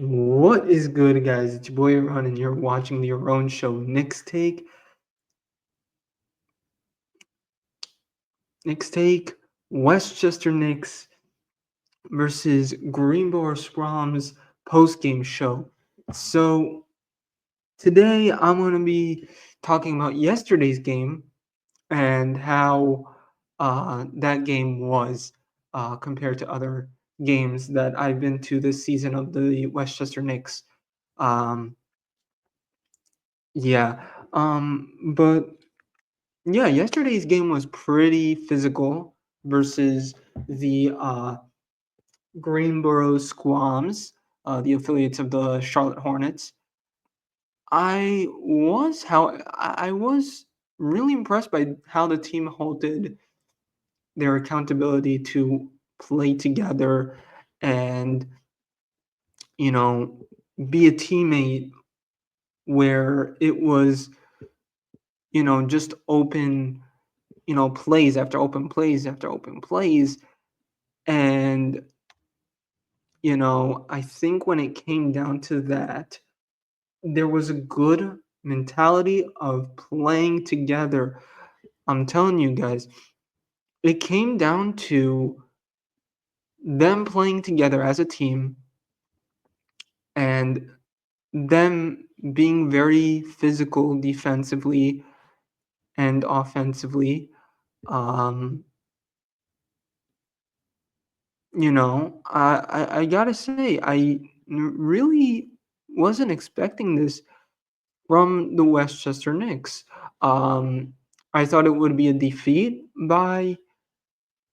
What is good, guys? It's your boy Ron, and you're watching the Your Own Show. Knicks take Westchester Knicks versus Greensboro Swarm's post-game show. So today I'm going to be talking about yesterday's game and how that game was compared to other games that I've been to this season of the Westchester Knicks. Um, yeah, but Yeah, yesterday's game was pretty physical versus the Greenboro Squams, the affiliates of the Charlotte Hornets. I was really impressed by how the team halted their accountability to play together and you know be a teammate where it was just open plays after open plays after open plays. And, I think when it came down to that, there was a good mentality of playing together. I'm telling you guys, it came down to them playing together as a team and them being very physical defensively and offensively. Um, I gotta say, really wasn't expecting this from the Westchester Knicks. Um, I thought it would be a defeat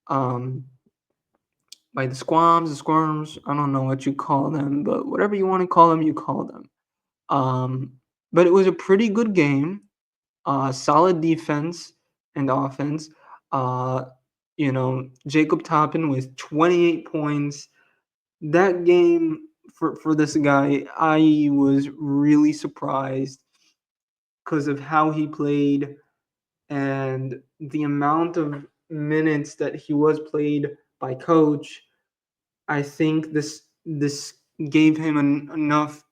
um, by the Squirms. I don't know what you call them, but whatever you want to call them, you call them. Um, but it was a pretty good game. Solid defense and offense. Jacob Toppin with 28 points. That game for this guy, I was really surprised because of how he played and the amount of minutes that he was played by coach. I think this gave him enough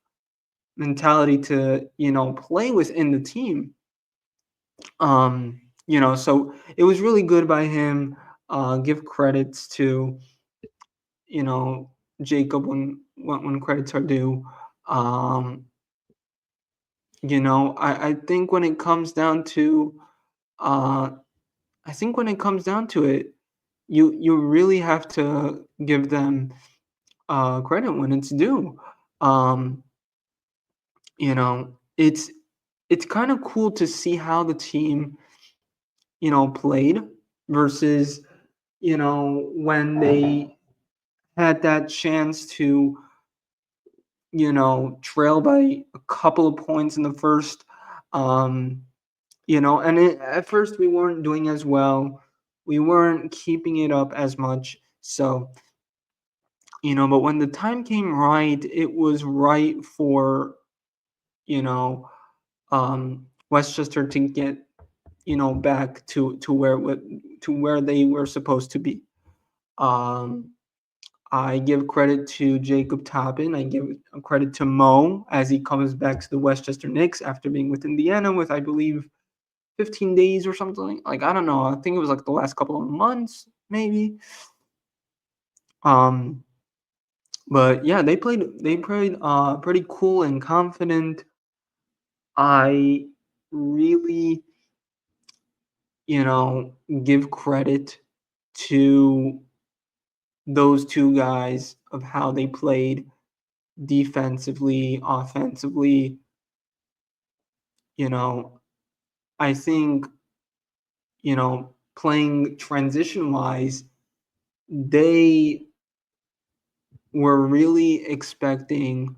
mentality to play within the team. So it was really good by him. Give credits to you know Jacob when credits are due. Um, I think when it comes down to uh, I think when it comes down to it, you really have to give them credit when it's due. Um, it's kind of cool to see how the team played versus when they had that chance to trail by a couple of points in the first. Um, at first we weren't doing as well. We weren't keeping it up as much. So, but when the time came right, it was right for, you know, Westchester to get, back to where they were supposed to be. Um, I give credit to Jacob Toppin. I give credit to Mo as he comes back to the Westchester Knicks after being with Indiana with, I believe, 15 days or something. Like, I don't know. I think it was like the last couple of months, maybe. Um, but yeah, they played pretty cool and confident. I really, you know, give credit to those two guys of how they played defensively, offensively. You know, I think, playing transition wise, they were really expecting,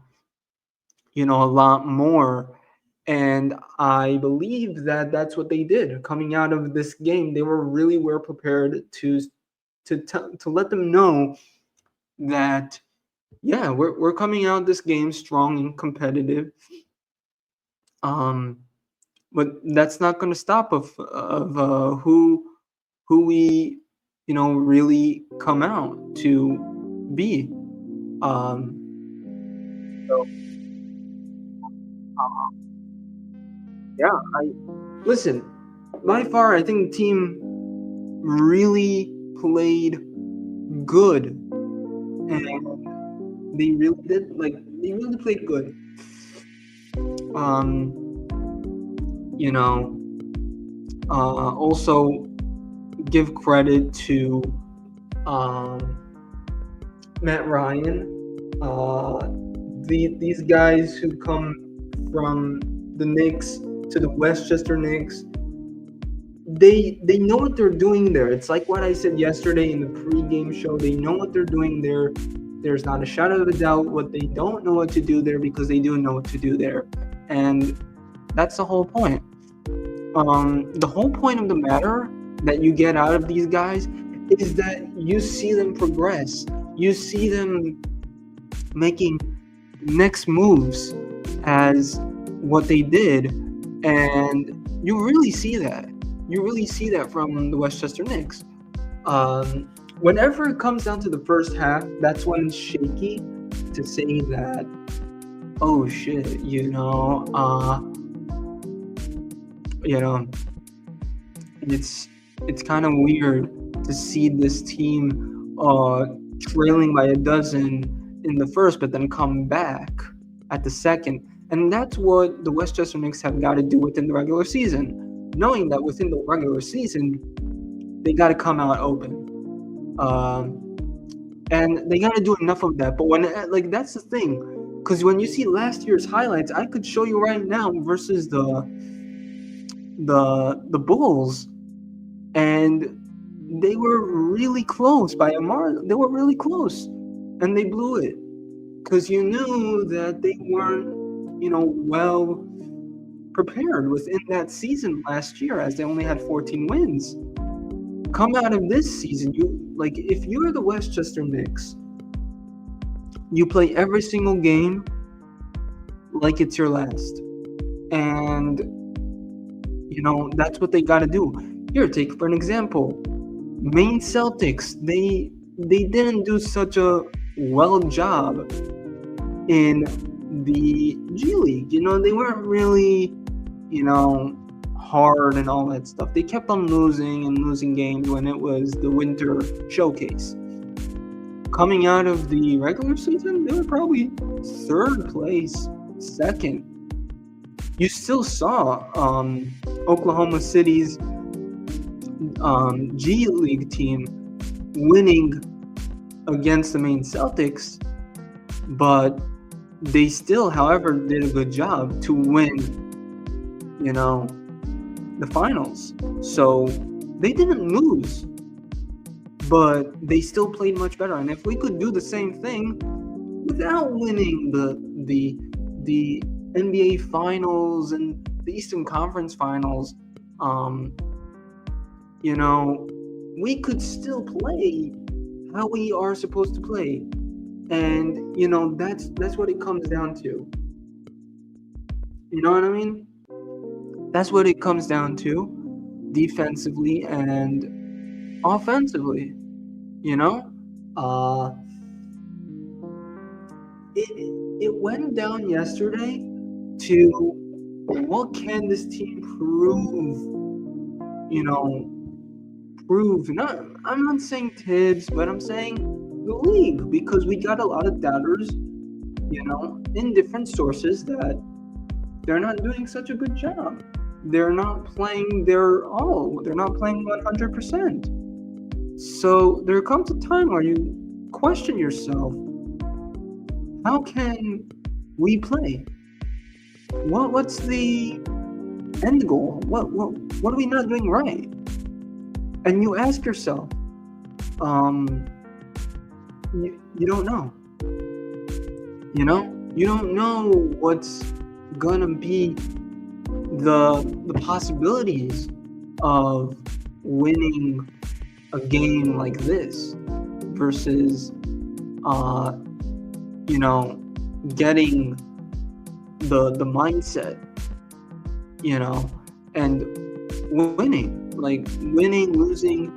a lot more. And I believe that that's what they did. Coming out of this game, they were really well prepared to let them know that yeah, we're coming out this game strong and competitive. Um, but that's not going to stop of who we really come out to be. Um, So, uh, yeah, I listen. By far, I think the team really played good, and they really did. Like they really played good. Um, you know, also give credit to um, Matt Ryan. These guys who come from the Knicks to the Westchester Knicks, they know what they're doing there. It's like what I said yesterday in the pregame show. They know what they're doing there. There's not a shadow of a doubt what they don't know what to do there because they do know what to do there, and that's the whole point. The whole point of the matter that you get out of these guys is that you see them progress. You see them making next moves as what they did, and you really see that. You really see that from the Westchester Knicks. Whenever it comes down to the first half, that's when it's shaky to say that, oh shit, you know, it's kind of weird to see this team trailing by a dozen in the first, but then come back at the second. And that's what the Westchester Knicks have got to do within the regular season, knowing that within the regular season they got to come out open, and they got to do enough of that. But when that's the thing, because when you see last year's highlights, I could show you right now versus the Bulls, and they were really close by a margin. They were really close, and they blew it because you knew that they weren't, well prepared within that season last year, as they only had 14 wins. Come out of this season, if you're the Westchester Knicks, you play every single game like it's your last, and that's what they got to do. Here, take for an example, Maine Celtics. They didn't do such a well job in the G League. They weren't really, hard and all that stuff. They kept on losing games when it was the winter showcase. Coming out of the regular season, they were probably third place, second. You still saw Oklahoma City's G League team winning against the Maine Celtics, but they still, however, did a good job to win, the finals. So they didn't lose, but they still played much better. And if we could do the same thing without winning the NBA Finals and the Eastern Conference Finals, we could still play how we are supposed to play. And, that's what it comes down to. You know what I mean? That's what it comes down to, defensively and offensively, It went down yesterday to what can this team prove, I'm not saying Tibbs, but I'm saying the league, because we got a lot of doubters, in different sources that they're not doing such a good job. They're not playing their all. They're not playing 100%. So there comes a time where you question yourself, how can we play? What's the end goal? What are we not doing right? And you ask yourself, you don't know. You don't know what's gonna be the possibilities of winning a game like this versus getting the mindset, and winning, losing.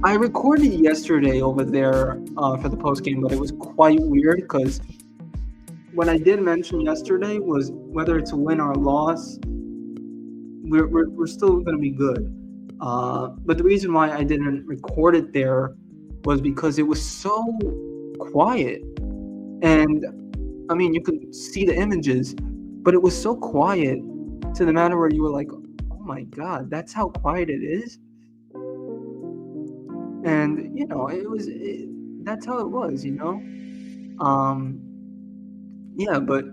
I recorded yesterday over there for the post game, but it was quite weird because what I did mention yesterday was whether it's a win or a loss, we're still gonna be good. But the reason why I didn't record it there was because it was so quiet. And I mean, you could see the images, but it was so quiet to the matter where you were like, "Oh my God, that's how quiet it is." And that's how it was. Um, yeah, but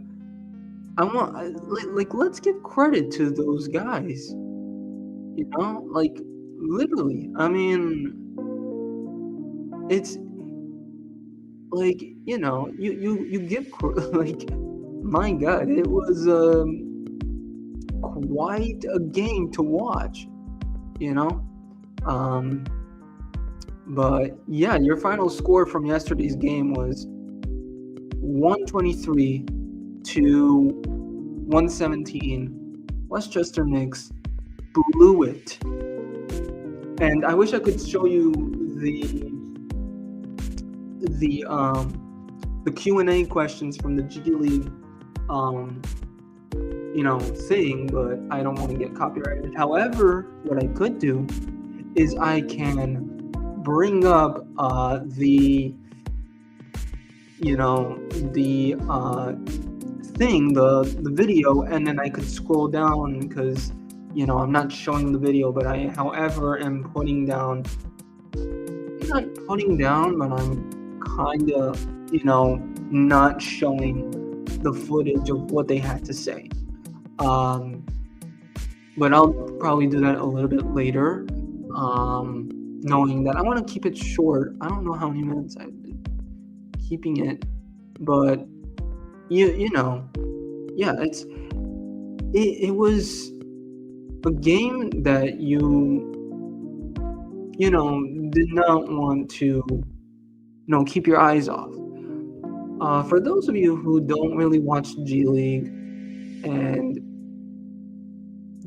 let's give credit to those guys. Like literally. I mean, it's like you give like my God, it was quite a game to watch. You know. Um, but yeah, your final score from yesterday's game was 123 to 117. Westchester Knicks blew it. And I wish I could show you the Q&A questions from the G League um thing, but I don't want to get copyrighted. However, what I could do is I can bring up the thing, the video, and then I could scroll down because I'm not showing the video, but I however am putting down, not putting down, but I'm kind of not showing the footage of what they had to say. But I'll probably do that a little bit later, knowing that I want to keep it short. I don't know how many minutes I've been keeping it, but yeah, it was a game that did not want to keep your eyes off. For those of you who don't really watch G League and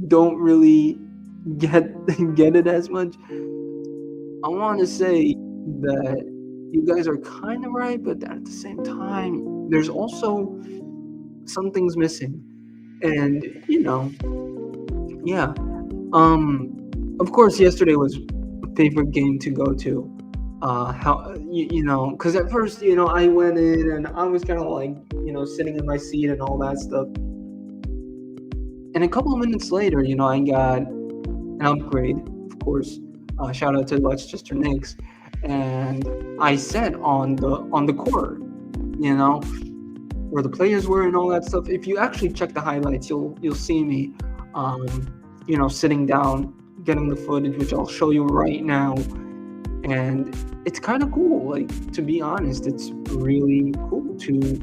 don't really get it as much, I want to say that you guys are kind of right, but at the same time, there's also some things missing. And yeah. Of course, yesterday was a favorite game to go to. Because at first, I went in and I was kind of like, sitting in my seat and all that stuff. And a couple of minutes later, I got an upgrade, of course. Shout out to the Westchester Knicks, and I sat on the court, where the players were and all that stuff. If you actually check the highlights, you'll see me, sitting down, getting the footage, which I'll show you right now. And it's kind of cool. Like, to be honest, it's really cool to,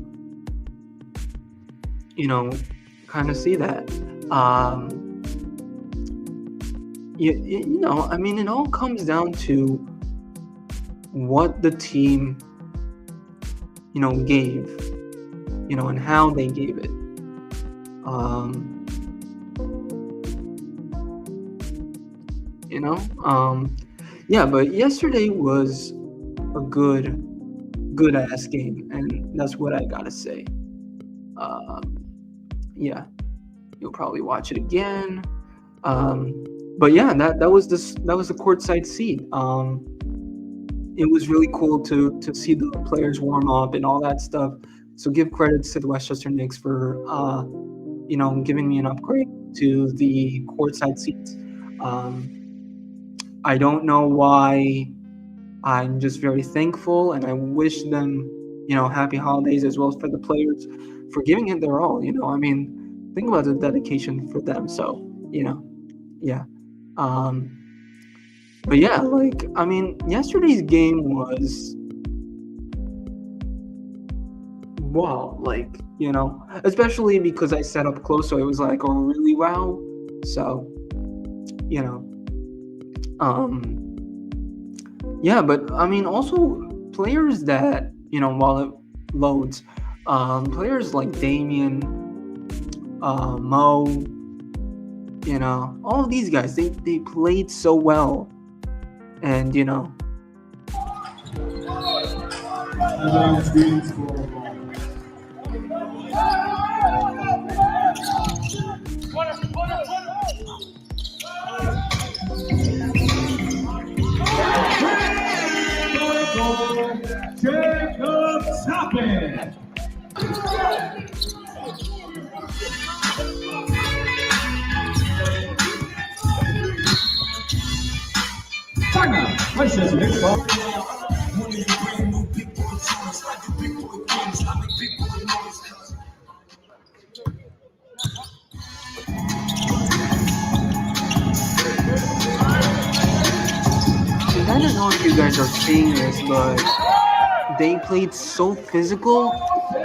kind of see that. I mean, it all comes down to what the team, gave, and how they gave it. Yeah, but yesterday was a good ass game, and that's what I gotta say. Yeah, you'll probably watch it again. But yeah, that was the courtside seat. It was really cool to see the players warm up and all that stuff. So give credits to the Westchester Knicks for giving me an upgrade to the courtside seats. I don't know why. I'm just very thankful, and I wish them, happy holidays, as well as for the players for giving it their all. I mean, think about the dedication for them. So, yeah. But yeah, like, I mean, yesterday's game was, wow, like, especially because I sat up close, so it was like, oh, really wow. So, yeah, but I mean, also players that, while it loads, players like Damian, Mo, all of these guys, they played so well. And, And I don't know if you guys are seeing this, but they played so physical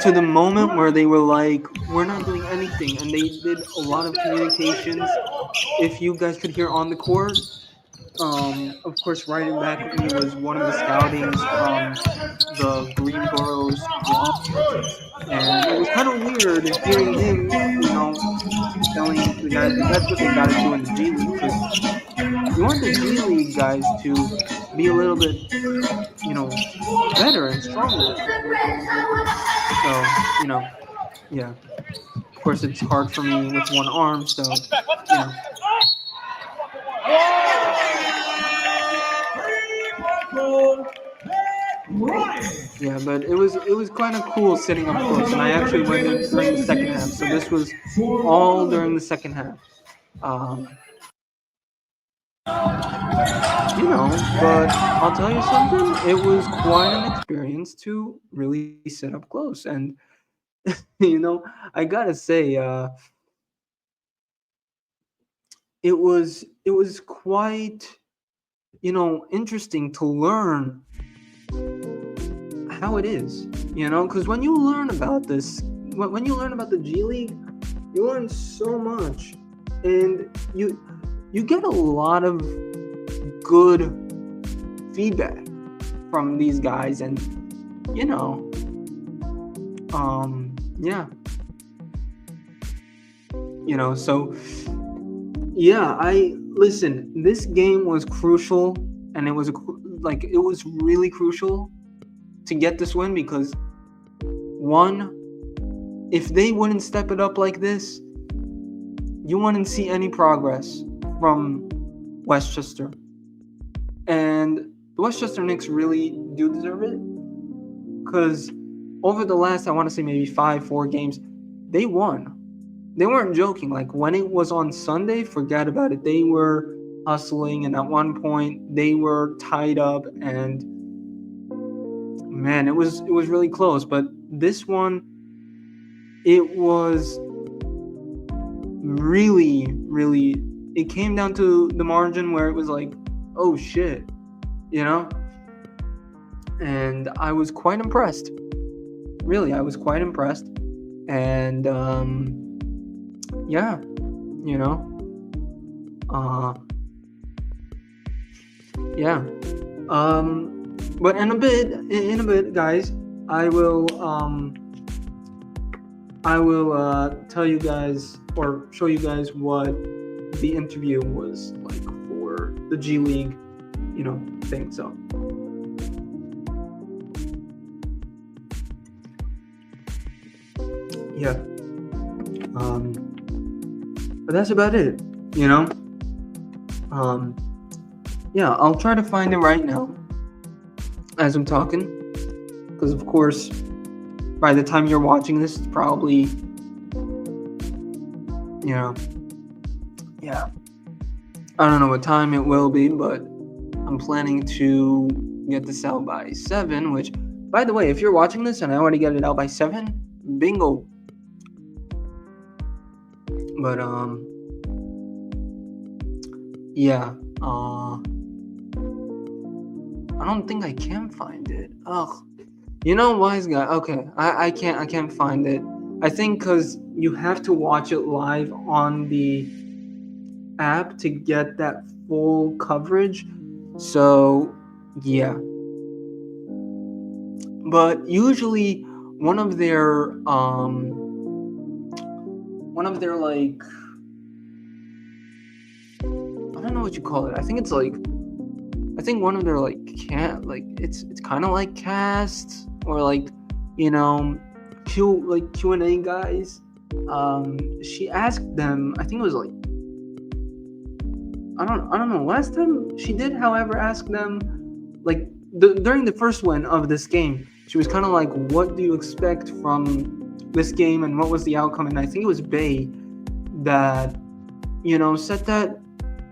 to the moment where they were like, we're not doing anything. And they did a lot of communications. If you guys could hear on the court, of course, right in back of me was one of the scoutings from the Greensboro Swarm. And it was kind of weird hearing him, telling the guys that that's what they got to do in the G League because you want the G League guys to be a little bit, better and stronger. So, yeah. Of course, it's hard for me with one arm, so, you know. Yeah, but it was kind of cool sitting up close, and I actually went in during the second half. So this was all during the second half. Um, but I'll tell you something. It was quite an experience to really sit up close, and I gotta say, it was quite interesting to learn how it is, because when you learn about this, when you learn about the G League, you learn so much, and you get a lot of good feedback from these guys, and yeah, so yeah, listen, this game was crucial, and it was really crucial to get this win because one, if they wouldn't step it up like this, you wouldn't see any progress from Westchester. And the Westchester Knicks really do deserve it because over the last, I want to say maybe 4 games, they won. They weren't joking. Like when it was on Sunday, forget about it. They were hustling, and at one point they were tied up, and man, it was really close. But this one, it was really, really, it came down to the margin where it was like, oh shit, and I was quite impressed. Really, I was quite impressed. And yeah, yeah. But in a bit, guys, I will tell you guys or show you guys what the interview was like for the G League, thing. So yeah, but that's about it. Yeah, I'll try to find it right now as I'm talking, because of course, by the time you're watching this, it's probably, yeah, I don't know what time it will be, but I'm planning to get this out by 7, which, by the way, if you're watching this and I already get it out by 7, bingo. But, yeah, I don't think I can find it. Ugh. Wise guy. Okay, I can't find it. I think because you have to watch it live on the app to get that full coverage. So, yeah. But usually one of their like, I don't know what you call it. I think one of their like it's kind of like casts or like Q&A guys. She asked them, I think it was like, I don't know, last time she did, however, ask them like during the first win of this game, she was kind of like, what do you expect from this game and what was the outcome? And I think it was Bay that said that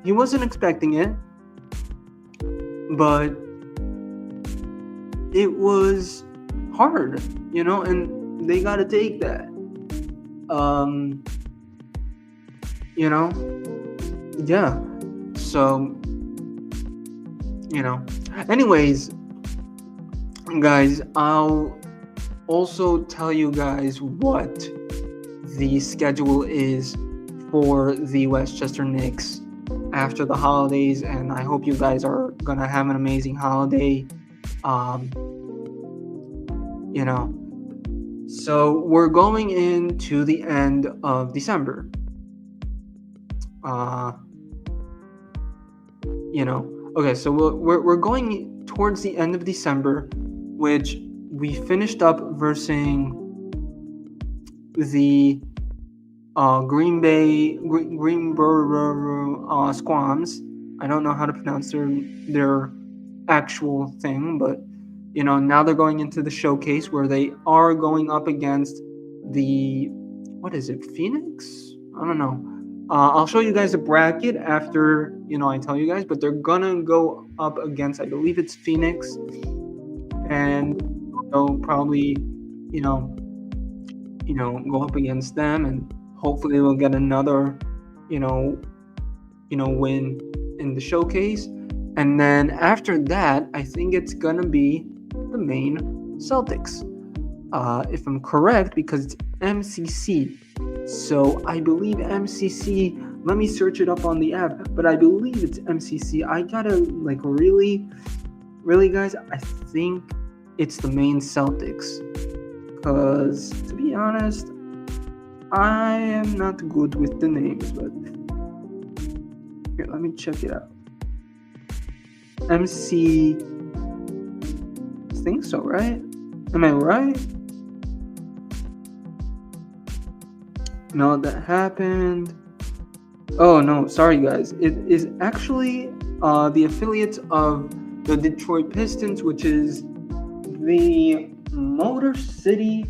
he wasn't expecting it, but it was hard, and they got to take that. Um, you know, yeah. So, anyways, guys, I'll also tell you guys what the schedule is for the Westchester Knicks after the holidays, and I hope you guys are gonna have an amazing holiday. Um, so we're going into the end of December. Okay, so we're going towards the end of December, which we finished up versing the Greenboro Squams. I don't know how to pronounce their actual thing, but now they're going into the showcase where they are going up against the, what is it, Phoenix? I don't know. I'll show you guys a bracket after I tell you guys, but they're gonna go up against, I believe it's Phoenix, and they'll probably go up against them, and hopefully we'll get another win in the showcase. And then after that, I think it's gonna be the Maine Celtics, if I'm correct, because it's MCC. So I believe MCC. Let me search it up on the app, but I believe it's MCC. I gotta really, guys. I think it's the Maine Celtics, because to be honest, I am not good with the names. But here, let me check it out. MC. I think so, right? Am I right? No, that happened. Oh no, sorry guys. It is actually the affiliates of the Detroit Pistons, which is the Motor City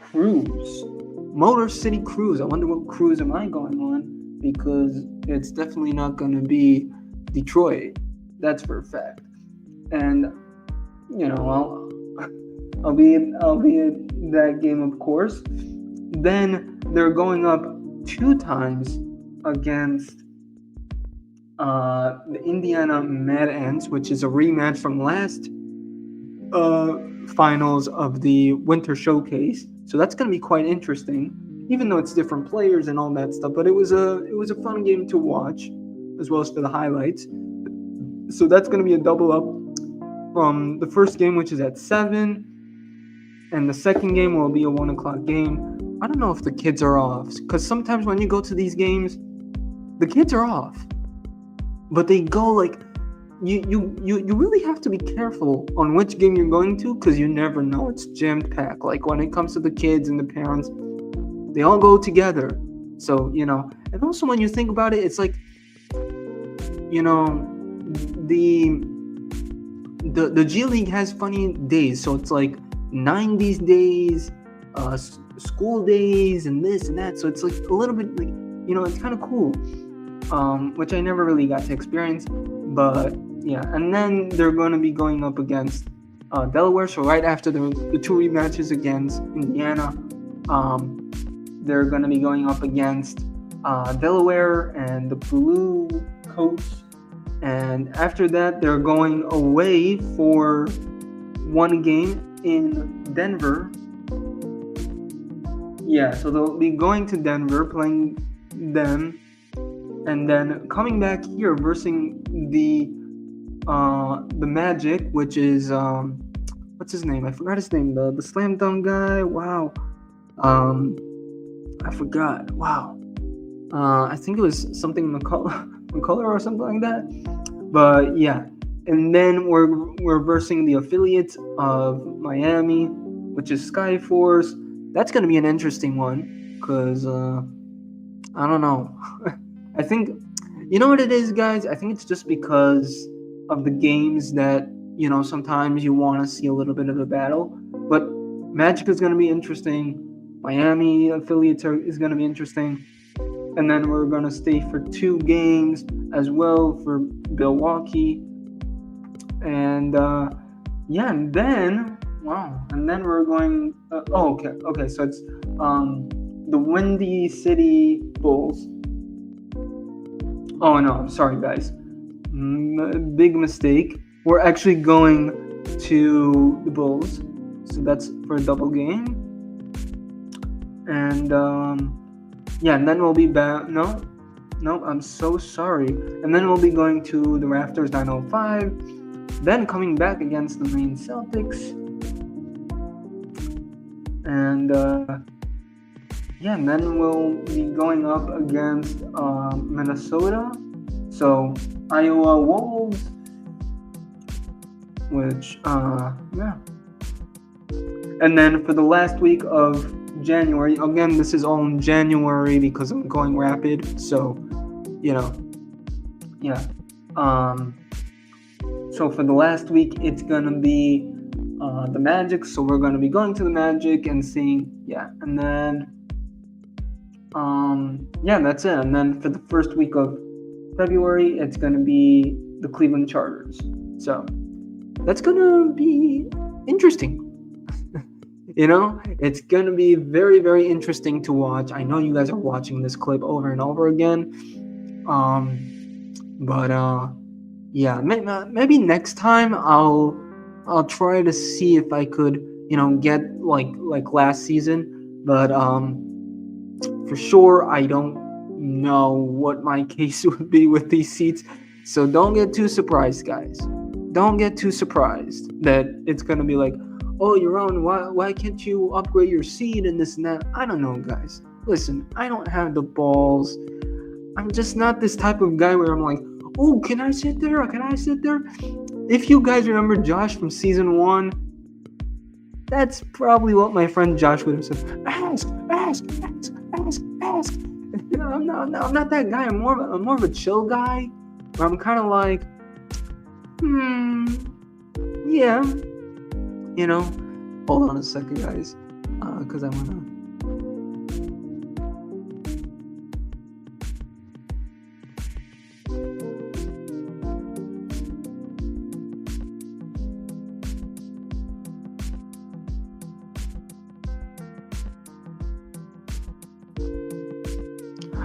Cruise. Motor City Cruise. I wonder what cruise am I going on, because it's definitely not going to be Detroit. That's for a fact. And I'll be at that game, of course. Then they're going up 2 times against the Indiana Mad Ants, which is a rematch from last finals of the Winter Showcase. So that's going to be quite interesting, even though it's different players and all that stuff. But it was a fun game to watch, as well as for the highlights. So that's going to be a double up from the first game, which is at 7, and the second game will be a 1 o'clock game. I don't know if the kids are off, because sometimes when you go to these games, the kids are off, but they go you really have to be careful on which game you're going to, because you never know. It's jam packed. Like when it comes to the kids and the parents, they all go together. So and also when you think about it, it's like the G League has funny days. So it's like 90s days, school days, and this and that. So it's like a little bit it's kind of cool, which I never really got to experience. But yeah, and then they're going to be going up against Delaware. So right after the 2 rematches against Indiana, they're going to be going up against Delaware and the Blue Coats. And after that, they're going away for 1 game in Denver. Yeah, so they'll be going to Denver, playing them, and then coming back here versus the Magic, which is what's his name? I forgot his name. The slam dunk guy. Wow. I forgot. Wow. I think it was something McCullough or something like that. But yeah, and then we're versing the affiliates of Miami, which is Skyforce. That's going to be an interesting one, because I don't know. I think, you know what it is, guys? I think it's just because of the games that, sometimes you want to see a little bit of a battle. But Magic is going to be interesting. Miami affiliates is going to be interesting. And then we're going to stay for 2 games as well for Milwaukee. And and then we're going. Okay. So it's the Windy City Bulls. Oh no, I'm sorry, guys. Big mistake. We're actually going to the Bulls, so that's for a double game. And and then we'll be back. No, I'm so sorry. And then we'll be going to the Raptors 905. Then coming back against the Maine Celtics. And and then we'll be going up against Minnesota. So Iowa Wolves, which And then for the last week of January, again, this is all in January because I'm going rapid. So, So for the last week, it's gonna be the Magic. So we're gonna be going to the Magic and seeing, and then that's it. And then for the first week of February, it's gonna be the Cleveland Chargers. So that's gonna be interesting. It's gonna be very, very interesting to watch. I know you guys are watching this clip over and over again. Maybe next time I'll try to see if I could, get like last season. But for sure, I don't know what my case would be with these seats. So don't get too surprised, guys. Don't get too surprised that it's gonna be like, oh, Yaron, why can't you upgrade your seat and this and that? I don't know, guys. Listen, I don't have the balls. I'm just not this type of guy where I'm like, oh, can I sit there? Can I sit there? If you guys remember Josh from season 1, that's probably what my friend Josh would have said. Ask. I'm not that guy. I'm more of a chill guy. Where I'm kind of like, yeah. Hold on a second, guys, because I want to.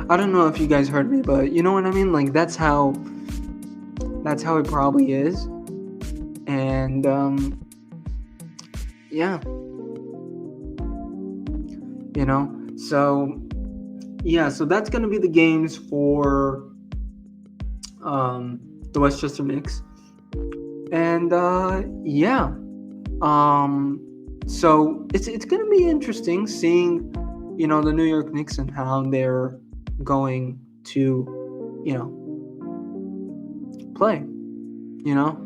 I don't know if you guys heard me, but you know what I mean? Like, that's how it probably is. And so that's gonna be the games for the Westchester Knicks. And so it's gonna be interesting seeing the New York Knicks and how they're going to play,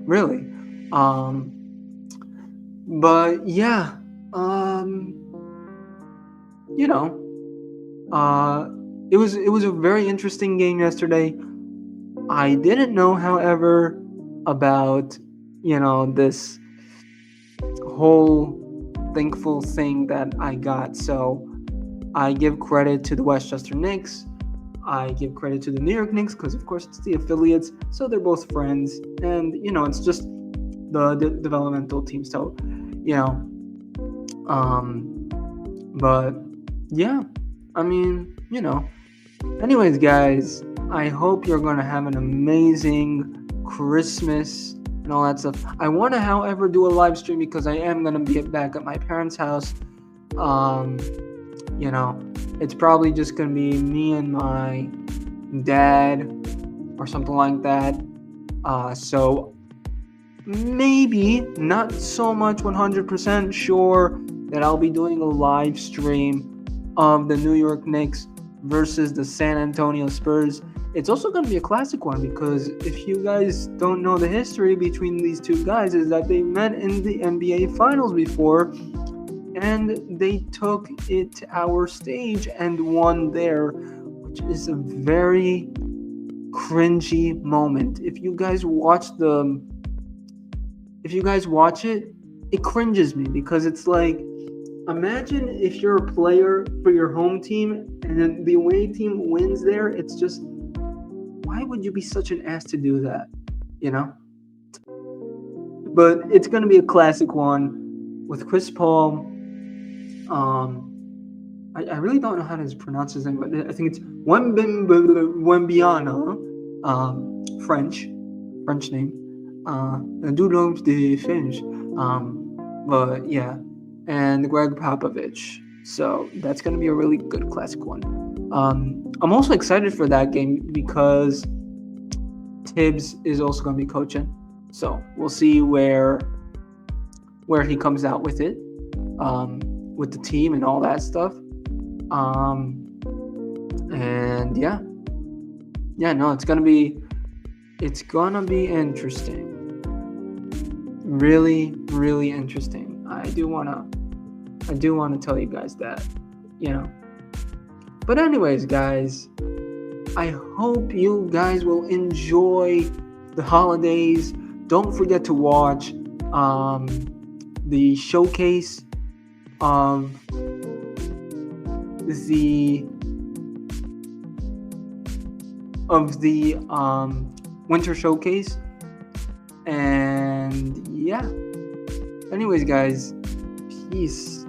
really. But it was a very interesting game yesterday. I didn't know, however, about this whole thankful thing that I got. So I give credit to the Westchester Knicks. I give credit to the New York Knicks because, of course, it's the affiliates, so they're both friends, and it's just the developmental team. So, but yeah, I mean, Anyways, guys, I hope you're gonna have an amazing Christmas and all that stuff. I want to, however, do a live stream because I am gonna be back at my parents' house. It's probably just gonna be me and my dad or something like that. So maybe not so much 100% sure that I'll be doing a live stream of the New York Knicks versus the San Antonio Spurs. It's also going to be a classic one because if you guys don't know the history between these two guys is that they met in the NBA Finals before and they took it to our stage and won there, which is a very cringy moment. If you guys watch it, it cringes me because it's like, imagine if you're a player for your home team and then the away team wins there. It's just, why would you be such an ass to do that? But it's gonna be a classic one with Chris Paul. I really don't know how to pronounce his name, but I think it's Wembiana, French name. I do love the Finnish. But yeah, and Greg Popovich. So that's gonna be a really good classic one. I'm also excited for that game because Tibbs is also gonna be coaching. So we'll see where he comes out with it, with the team and all that stuff. And no, it's gonna be interesting. Really, really interesting. I do wanna tell you guys that, But anyways, guys, I hope you guys will enjoy the holidays. Don't forget to watch the showcase of the winter showcase. And anyways, guys, peace.